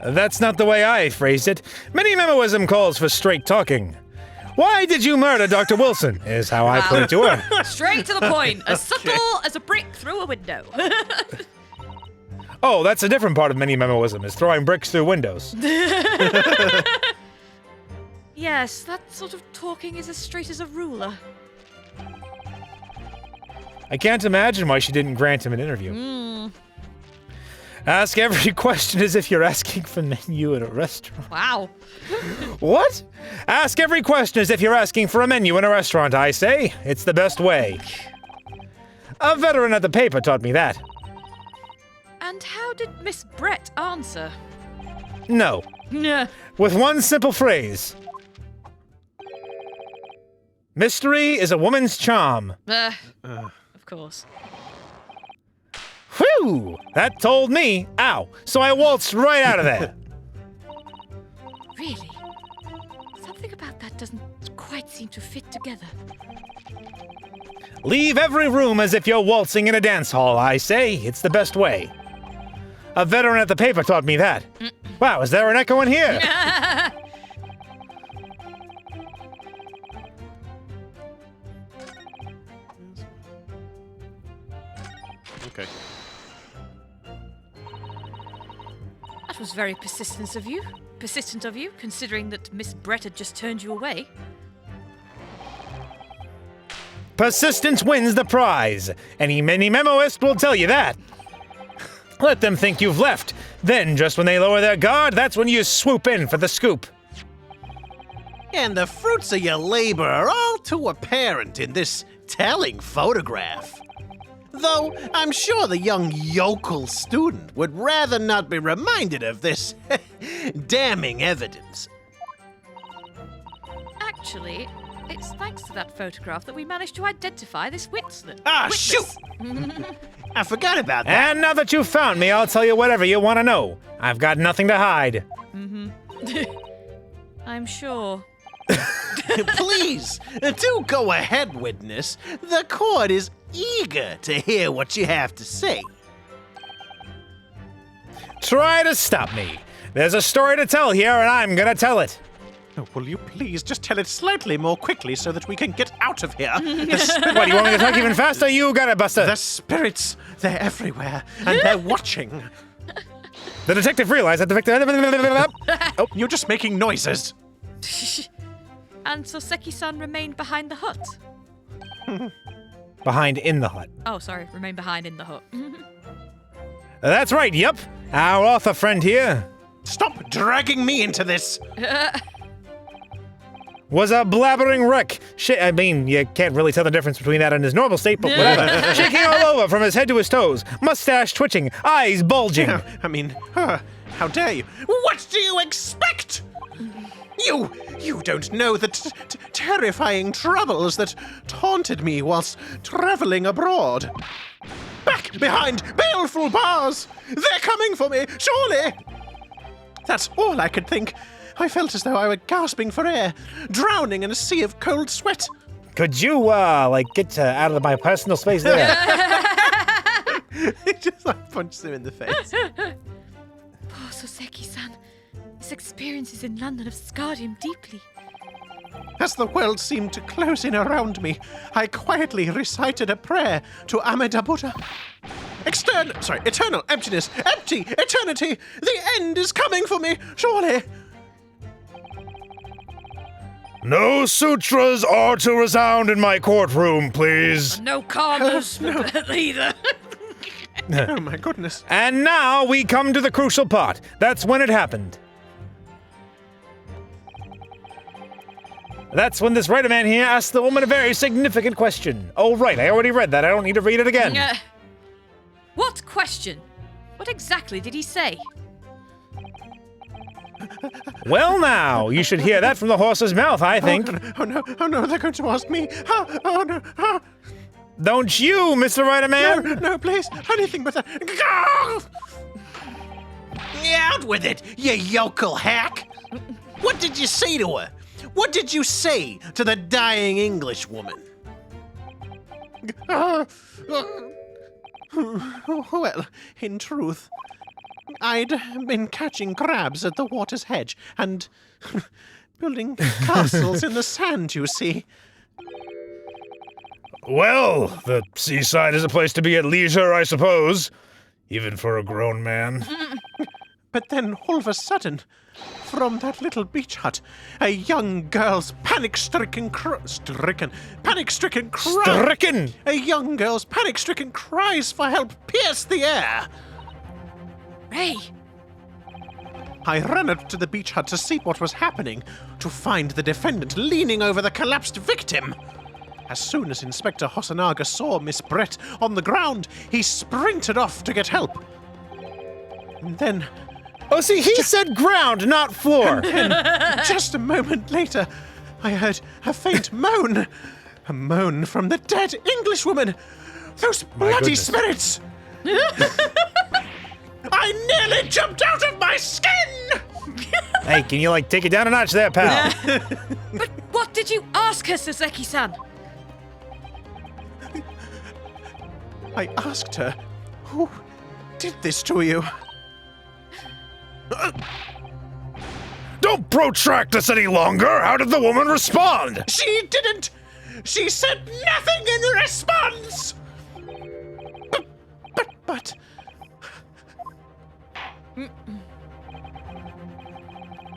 That's not the way I phrased it. Many Memoism calls for straight talking. Why did you murder Dr. Wilson, is how I put it to her. Straight to the point. As subtle as a brick through a window. Oh, that's a different part of Many Memoism, is throwing bricks through windows. Yes, that sort of talking is as straight as a ruler. I can't imagine why she didn't grant him an interview. Ask every question as if you're asking for menu at a restaurant. Wow. What? Ask every question as if you're asking for a menu in a restaurant, I say. It's the best way. A veteran at the paper taught me that. And how did Miss Brett answer? No. Yeah. With one simple phrase. Mystery is a woman's charm. Of course. Whew! That told me. Ow! So I waltzed right out of there. Really? Something about that doesn't quite seem to fit together. Leave every room as if you're waltzing in a dance hall, I say. It's the best way. A veteran at the paper taught me that. Wow, is there an echo in here? Okay. That was very persistent of you, considering that Miss Brett had just turned you away. Persistence wins the prize. Any memoist will tell you that. Let them think you've left. Then, just when they lower their guard, that's when you swoop in for the scoop. And the fruits of your labor are all too apparent in this telling photograph. Though I'm sure the young yokel student would rather not be reminded of this damning evidence. Actually, it's thanks to that photograph that we managed to identify this witness. Shoot! I forgot about that. And now that you've found me, I'll tell you whatever you want to know. I've got nothing to hide. I'm sure. Please, do go ahead, witness. The court is eager to hear what you have to say. Try to stop me. There's a story to tell here, and I'm gonna tell it. Oh, will you please just tell it slightly more quickly so that we can get out of here? What, you want me to talk even faster? You got it, Buster. The spirits, they're everywhere, and they're watching. The detective realized that the victim... Oh, you're just making noises. And Soseki-san remained behind the hut. Behind in the hut. Oh, sorry, remained behind in the hut. That's right, yup. Our author friend here Stop dragging me into this. was a blabbering wreck. I mean, you can't really tell the difference between that and his normal state, but whatever. Shaking all over from his head to his toes, mustache twitching, eyes bulging. I mean, how dare you? What do you expect? You don't know the terrifying troubles that taunted me whilst traveling abroad. Back behind baleful bars! They're coming for me, surely! That's all I could think. I felt as though I were gasping for air, drowning in a sea of cold sweat. Could you, get out of my personal space there? It just punches him in the face. Poor Soseki-san. His experiences in London have scarred him deeply. As the world seemed to close in around me, I quietly recited a prayer to Amida Buddha. Eternal emptiness, empty eternity. The end is coming for me, surely. No sutras are to resound in my courtroom, please. No karmas either. Oh my goodness. And now we come to the crucial part. That's when it happened. That's when this writer man here asked the woman a very significant question. Oh, right, I already read that. I don't need to read it again. What question? What exactly did he say? Well, now, you should hear that from the horse's mouth, I think. Oh no, they're going to ask me. Oh no. Don't you, Mr. Writer Man? No, please, anything but that. Out with it, you yokel hack! What did you say to her? What did you say to the dying English woman? Well, in truth, I'd been catching crabs at the water's edge and building castles in the sand, you see. Well, the seaside is a place to be at leisure, I suppose. Even for a grown man. But then, all of a sudden, from that little beach hut, a young girl's panic-stricken A young girl's panic-stricken cries for help pierced the air. Ray! I ran up to the beach hut to see what was happening, to find the defendant leaning over the collapsed victim. As soon as Inspector Hosonaga saw Miss Brett on the ground, he sprinted off to get help. And then, Oh, see, he said ground, not floor. just a moment later, I heard a faint moan. A moan from the dead Englishwoman. Those bloody goodness. spirits! I nearly jumped out of my skin! Hey, can you, like, take it down a notch there, pal? But what did you ask her, Soseki-san? I asked her, who did this to you? Don't protract this any longer! How did the woman respond? She didn't! She said nothing in response! But...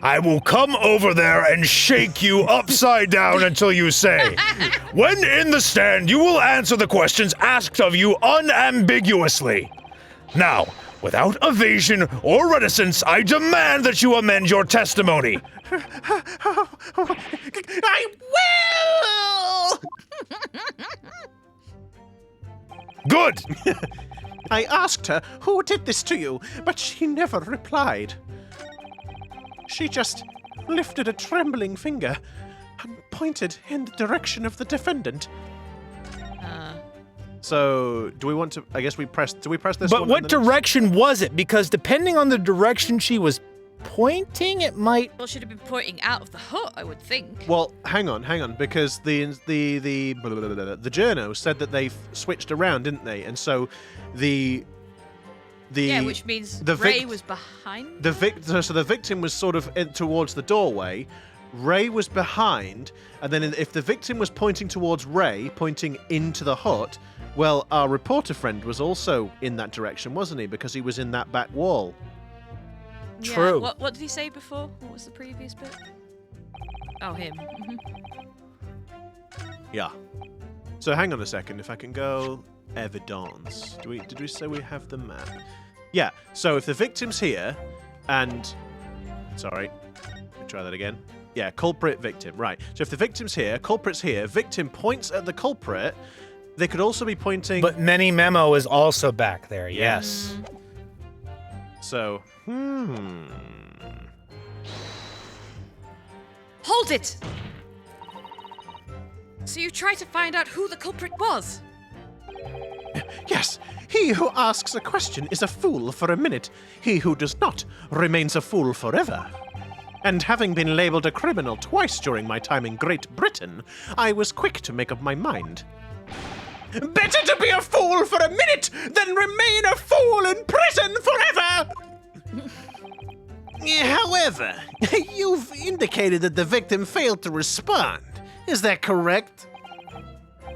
I will come over there and shake you upside down until you say, when in the stand, you will answer the questions asked of you unambiguously. Now, without evasion or reticence, I demand that you amend your testimony. I will! Good! I asked her, who did this to you? But she never replied. She just lifted a trembling finger and pointed in the direction of the defendant. So, do we want to? I guess do we press this one? But and what then- direction was it? Because depending on the direction she was pointing, it might. Well, should have been pointing out of the hut, I would think. Well, hang on, because the journo said that they switched around, didn't they? And so the Yeah, which means the Ray vic- was behind. so the victim was sort of towards the doorway. Ray was behind, and then if the victim was pointing towards Ray, pointing into the hut, well, our reporter friend was also in that direction, wasn't he? Because he was in that back wall. Yeah, True. what did he say before? What was the previous bit? Oh, him. Mhm. Yeah. So hang on a second. If I can go evidence. Did we say we have the map? Yeah. So if the victim's here, and sorry, let me try that again. Yeah, culprit, victim. Right. So if the victim's here, culprit's here, victim points at the culprit. They could also be pointing. But Many Memo is also back there. Yes. So, Hold it! So you tried to find out who the culprit was? Yes, he who asks a question is a fool for a minute. He who does not remains a fool forever. And having been labeled a criminal twice during my time in Great Britain, I was quick to make up my mind. Better to be a fool for a minute than remain a fool in prison forever! However, you've indicated that the victim failed to respond. Is that correct?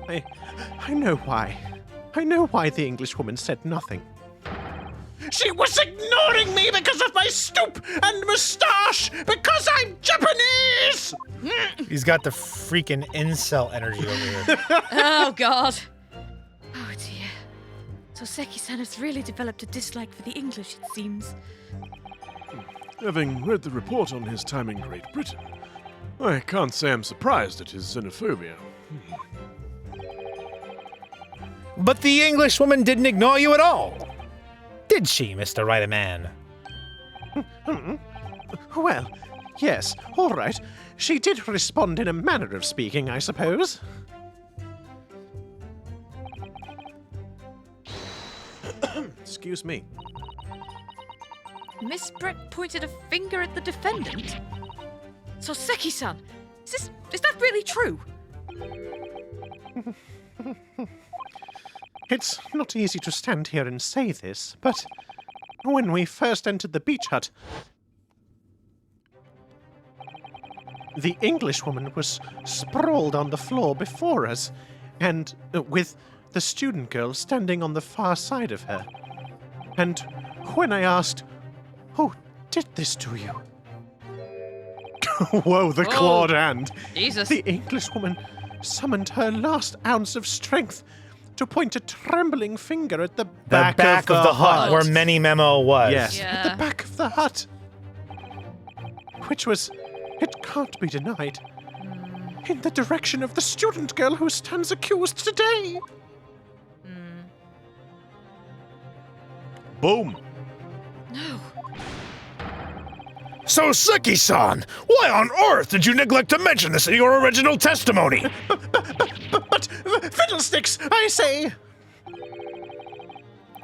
I know why. I know why the Englishwoman said nothing. She was ignoring me because of my stoop and moustache, because I'm Japanese! He's got the freaking incel energy over here. Oh, God. Oh, dear. So Seki-san has really developed a dislike for the English, it seems. Having read the report on his time in Great Britain, I can't say I'm surprised at his xenophobia. But the Englishwoman didn't ignore you at all. Did she, Mr. Writer-Man? Well, yes, all right. She did respond in a manner of speaking, I suppose. excuse me. Miss Brett pointed a finger at the defendant? So Seki-san, is that really true? It's not easy to stand here and say this, but when we first entered the beach hut, the Englishwoman was sprawled on the floor before us, and with the student girl standing on the far side of her. And when I asked, who did this to you? Whoa, the clawed hand. Jesus. The Englishwoman summoned her last ounce of strength to point a trembling finger at the The back, back of the hut where Many Memo was. Yes. at the back of the hut. Which was, it can't be denied, in the direction of the student girl who stands accused today. Boom. No. So, Seki-san, why on earth did you neglect to mention this in your original testimony? But fiddlesticks, I say!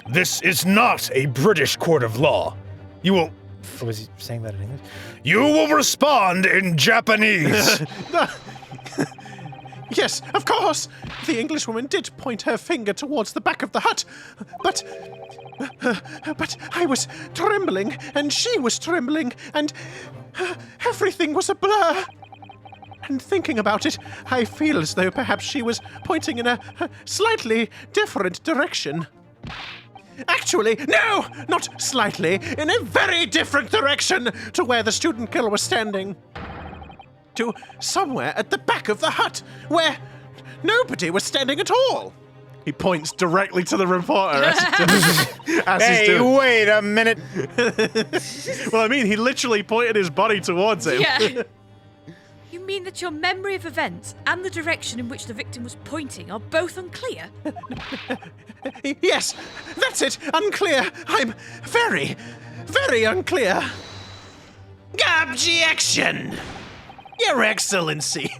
This is not a British court of law. You will... Was he saying that in English? You will respond in Japanese. Yes, of course! The Englishwoman did point her finger towards the back of the hut, but I was trembling, and she was trembling, and everything was a blur. And thinking about it, I feel as though perhaps she was pointing in a slightly different direction. Actually, no, not slightly, in a very different direction to where the student killer was standing. To somewhere at the back of the hut, where nobody was standing at all. He points directly to the reporter as he's Hey, doing. wait a minute. Well, I mean, he literally pointed his body towards him. Yeah. You mean that your memory of events and the direction in which the victim was pointing are both unclear? Yes, that's it, unclear. I'm very, very unclear. Objection! Your Excellency,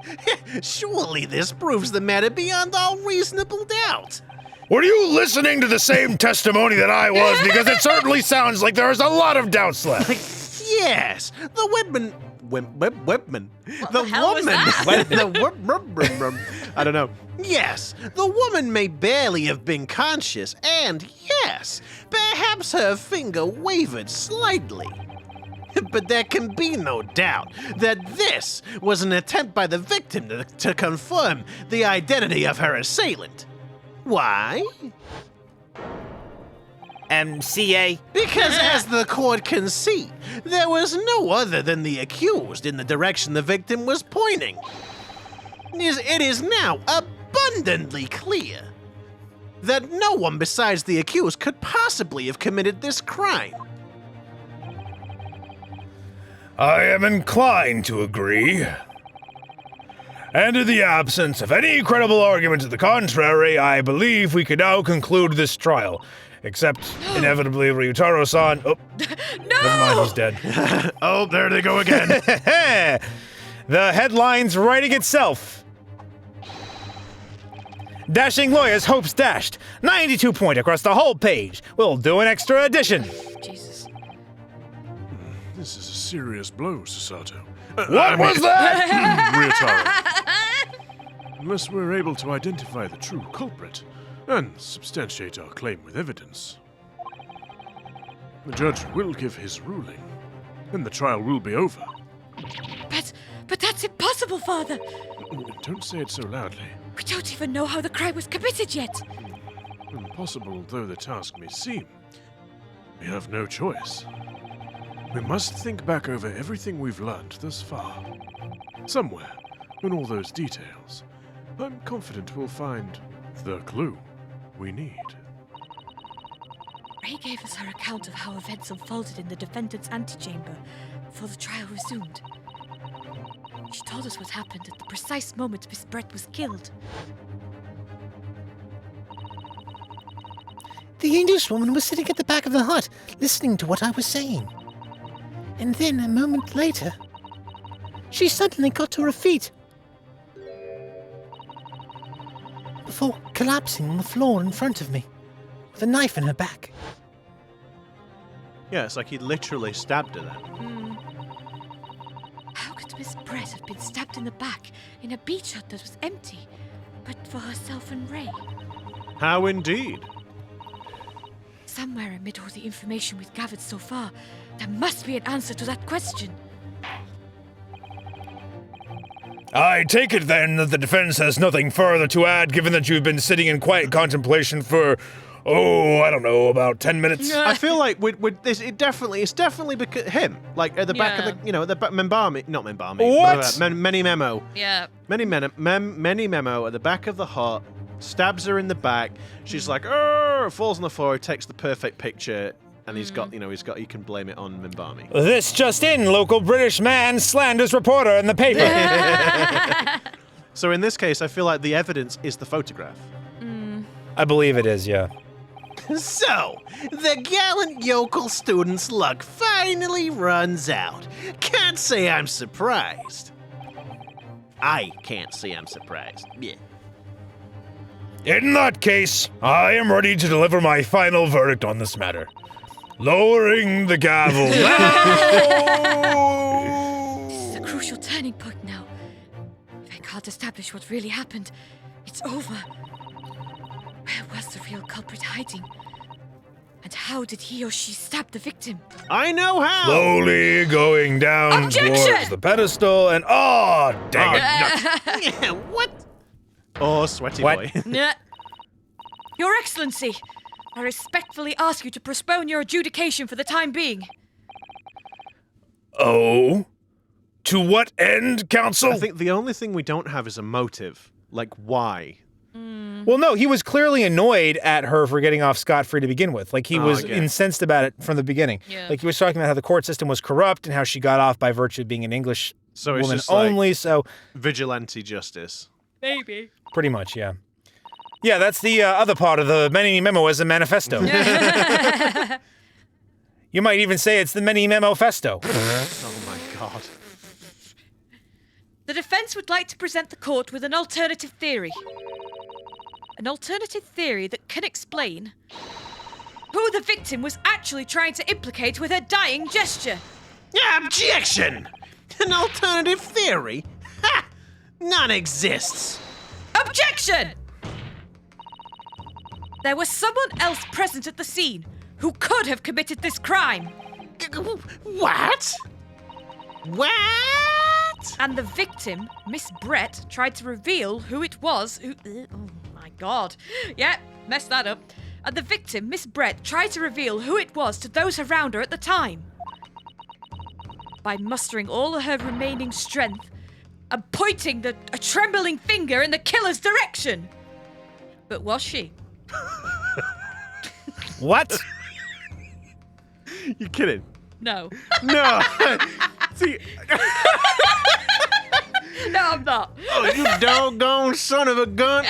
surely this proves the matter beyond all reasonable doubt. Were you listening to the same testimony that I was? Because it certainly sounds like there's a lot of doubts left. Yes, the Whitman. Whitman. the hell was that? I don't know. Yes, the woman may barely have been conscious, and yes, perhaps her finger wavered slightly. But there can be no doubt that this was an attempt by the victim to confirm the identity of her assailant. Why? CA? Because as the court can see, there was no other than the accused in the direction the victim was pointing. It is now abundantly clear that no one besides the accused could possibly have committed this crime. I am inclined to agree. And in the absence of any credible argument to the contrary, I believe we can now conclude this trial. Except, inevitably, Ryutaro-san... Oh, never mind, he's dead. Oh, there they go again. The headline's writing itself. Dashing lawyers hopes dashed. 92 point across the whole page. We'll do an extra edition. Jesus. This is a serious blow, Sasato. What was that? Ryotaro. Unless we're able to identify the true culprit and substantiate our claim with evidence, the judge will give his ruling, and the trial will be over. But that's impossible, Father. Don't say it so loudly. We don't even know how the crime was committed yet. Impossible though the task may seem, we have no choice. We must think back over everything we've learned thus far. Somewhere, in all those details, I'm confident we'll find the clue we need. Ray gave us her account of how events unfolded in the defendant's antechamber before the trial resumed. She told us what happened at the precise moment Miss Brett was killed. The Englishwoman was sitting at the back of the hut, listening to what I was saying. And then, a moment later, she suddenly got to her feet, before collapsing on the floor in front of me, with a knife in her back. Yeah, it's like he literally stabbed her then. How could Miss Brett have been stabbed in the back in a beach hut that was empty, but for herself and Ray? How indeed? Somewhere amid all the information we've gathered so far, there must be an answer to that question. I take it then that the defense has nothing further to add, given that you've been sitting in quiet contemplation for, I don't know, about 10 minutes? I feel like with this, it's definitely because him, like at the back of the, the Membami, not Membami. What? Many Memo. Yeah. Many Memo at the back of the hut, stabs her in the back. She's like, falls on the floor, takes the perfect picture, and he can blame it on Membami. This just in, local British man slanders reporter in the paper. So in this case, I feel like the evidence is the photograph. I believe it is, yeah. So, the gallant yokel student's luck finally runs out. Can't say I'm surprised. I can't say I'm surprised. Yeah. In that case, I am ready to deliver my final verdict on this matter. Lowering the gavel now! This is a crucial turning point now. If I can't establish what really happened, it's over. Where was the real culprit hiding? And how did he or she stab the victim? I know how! Slowly going down Objection! towards the pedestal and oh, dang it. Yeah, what? Oh, sweaty What? boy. Nah. Your Excellency, I respectfully ask you to postpone your adjudication for the time being. Oh? To what end, Counsel? I think the only thing we don't have is a motive. Like, why? Well, no, he was clearly annoyed at her for getting off scot-free to begin with. Like, he was okay. incensed about it from the beginning. Yeah. Like, he was talking about how the court system was corrupt and how she got off by virtue of being an English So it's woman just like only, so vigilante justice. Maybe. pretty much, yeah. Yeah, that's the other part of the Many Memo as a manifesto. You might even say it's the Many Memo Festo. Oh my god. The defense would like to present the court with an alternative theory. An alternative theory that can explain who the victim was actually trying to implicate with her dying gesture. Objection! An alternative theory? Ha! None exists. Objection! There was someone else present at the scene who could have committed this crime. What? What? And the victim, Miss Brett, tried to reveal who it was who... Oh my god. Yeah, messed that up. And the victim, Miss Brett, tried to reveal who it was to those around her at the time. By mustering all of her remaining strength and pointing a trembling finger in the killer's direction. But was she? What? You kidding? No. No. See, No, I'm not. Oh, you doggone son of a gun.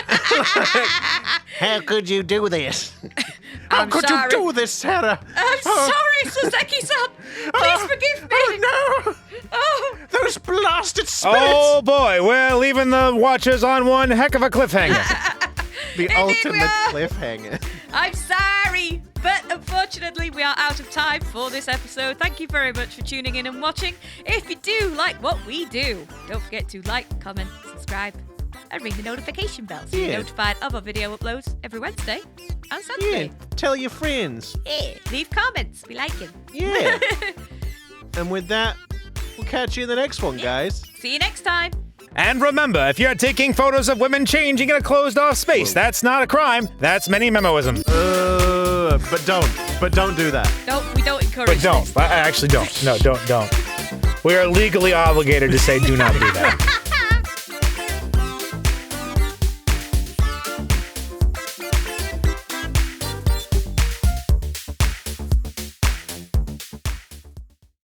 How could you do this? How I'm could sorry. you do this, Sarah? I'm sorry, Soseki-san. Please forgive me. Oh, no! Oh. Those blasted spirits! Oh boy, we're leaving the watchers on one heck of a cliffhanger. the Indeed we ultimate are. cliffhanger. I'm sorry, but unfortunately we are out of time for this episode. Thank you very much for tuning in and watching. If you do like what we do, don't forget to like, comment, subscribe, and ring the notification bell so you're Yeah. notified of our video uploads every Wednesday and Yeah, Saturday. tell your friends. Yeah. Leave comments. We like them. Yeah. And with that, we'll catch you in the next one, guys. See you next time. And remember, if you're taking photos of women changing in a closed-off space, that's not a crime. That's Many Memoism. But don't do that. We don't encourage But don't. this. I actually don't. No, don't. We are legally obligated to say do not do that.